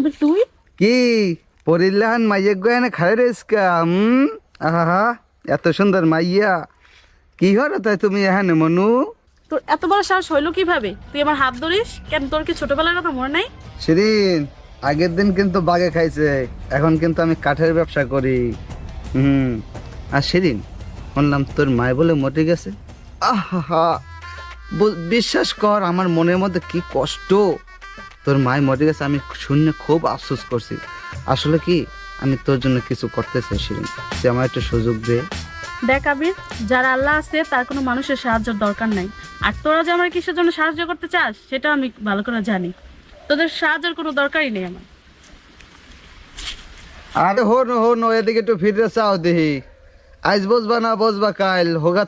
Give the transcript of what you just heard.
আবির তুই? কি পরিল্লাহান মাইয়া গয়ানে খায় রেস্কা আহা এত সুন্দর মাইয়া কি হলো তাই তুমি এখানে মনু? তোর এত বড় সাহস হইলো কিভাবে? তুই আমার হাত ধরিস কেন? তোর কি ছোটবেলার কথা মনে নাই? শিরিন, আগের দিন কিন্তু বাগে খাইছে, এখন কিন্তু আমি কাঠের ব্যবসা করি। আর শিরিন, শুনলাম তোর মায় বলে মরে গেছে। আহা, বিশ্বাস কর আমার মনের মধ্যে কি কষ্ট। তোর মায় মরে গেছে আমি শুনে খুব আফসোস করছি। আসলে কি আমি তোর জন্য কিছু করতে চাই শিরিন, তুই আমার একটা সুযোগ দে। দেখ আবির, যারা আল্লাহ আছে তার কোনো মানুষের সাহায্যের দরকার নাই। আর তোরা যে আমার কিসের জন্য সাহায্য করতে চাস সেটা আমি ভালো করে জানি। তোদের সাহায্যের কোনো দরকারই নেই আমার। আরে হো এদিকে একটু ফিরে চাও দেখি, আজ বসবা না বসবা কাল হোগা।